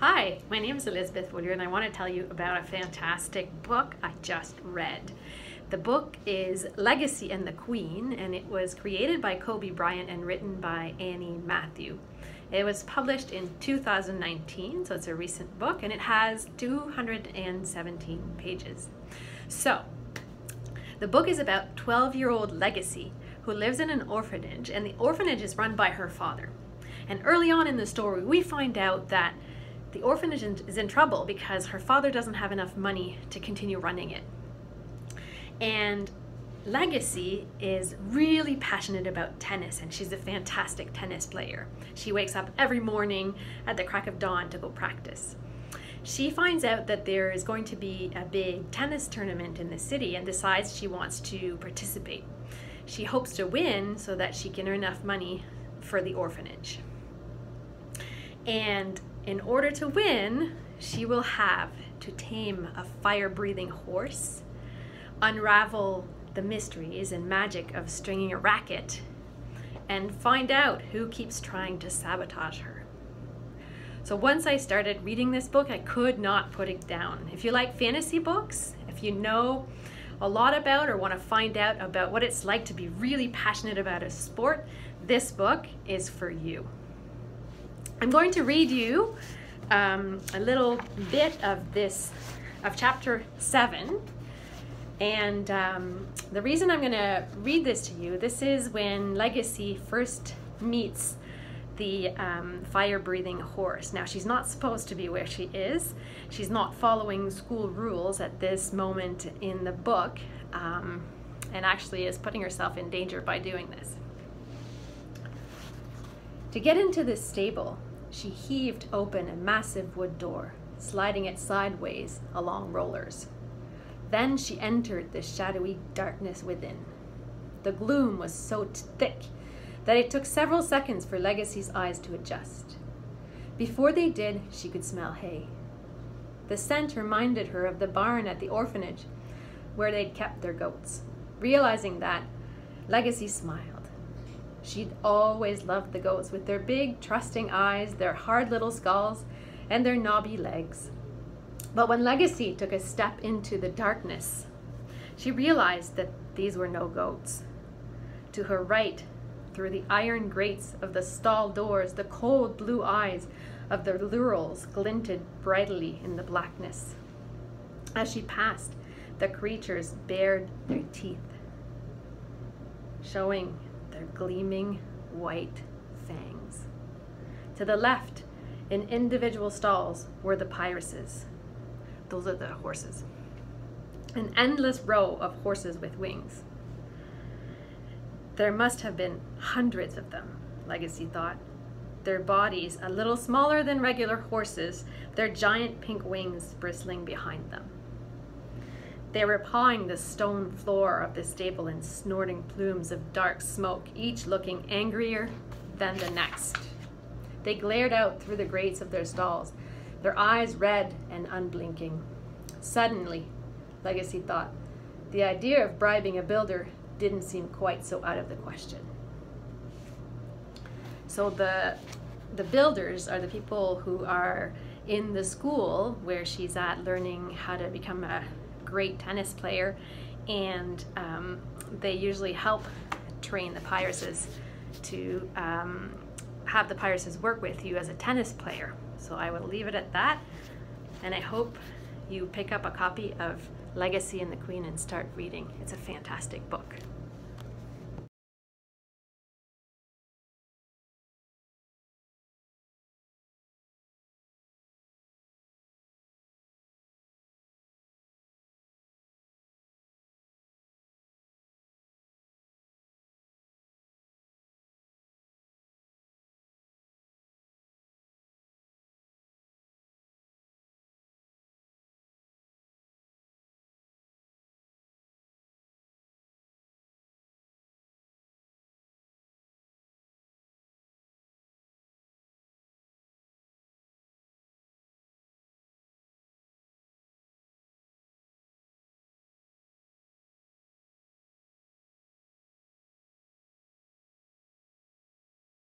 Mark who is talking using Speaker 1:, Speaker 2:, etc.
Speaker 1: Hi, my name is Elizabeth Woodyer and I want to tell you about a fantastic book I just read. The book is Legacy and the Queen, and it was created by Kobe Bryant and written by Annie Matthew. It was published in 2019, so it's a recent book, and it has 217 pages. So, the book is about 12-year-old Legacy, who lives in an orphanage, and the orphanage is run by her father. And early on in the story, we find out that the orphanage is in trouble because her father doesn't have enough money to continue running it. And Legacy is really passionate about tennis, and she's a fantastic tennis player. She wakes up every morning at the crack of dawn to go practice. She finds out that there is going to be a big tennis tournament in the city and decides she wants to participate. She hopes to win so that she can earn enough money for the orphanage. And in order to win, she will have to tame a fire-breathing horse, unravel the mysteries and magic of stringing a racket, and find out who keeps trying to sabotage her. So once I started reading this book, I could not put it down. If you like fantasy books, if you know a lot about or want to find out about what it's like to be really passionate about a sport, this book is for you. I'm going to read you a little bit of chapter 7. And the reason I'm going to read this to you, this is when Legacy first meets the fire-breathing horse. Now, she's not supposed to be where she is. She's not following school rules at this moment in the book, and actually is putting herself in danger by doing this. To get into the stable, she heaved open a massive wood door, sliding it sideways along rollers. Then she entered the shadowy darkness within. The gloom was so thick that it took several seconds for Legacy's eyes to adjust. Before they did, she could smell hay. The scent reminded her of the barn at the orphanage where they'd kept their goats. Realizing that, Legacy smiled. She'd always loved the goats with their big, trusting eyes, their hard little skulls, and their knobby legs. But when Legacy took a step into the darkness, she realized that these were no goats. To her right, through the iron grates of the stall doors, the cold blue eyes of the lurels glinted brightly in the blackness. As she passed, the creatures bared their teeth, showing their gleaming white fangs. To the left, in individual stalls, were the pyruses. Those are the horses. An endless row of horses with wings. There must have been hundreds of them, Legacy thought. Their bodies a little smaller than regular horses, their giant pink wings bristling behind them. They were pawing the stone floor of the stable in snorting plumes of dark smoke, each looking angrier than the next. They glared out through the grates of their stalls, their eyes red and unblinking. Suddenly, Legacy thought, the idea of bribing a builder didn't seem quite so out of the question. So the builders are the people who are in the school where she's at, learning how to become a great tennis player, and they usually help train the pyruses to have the pyruses work with you as a tennis player. So I will leave it at that, and I hope you pick up a copy of Legacy and the Queen and start reading. It's a fantastic book.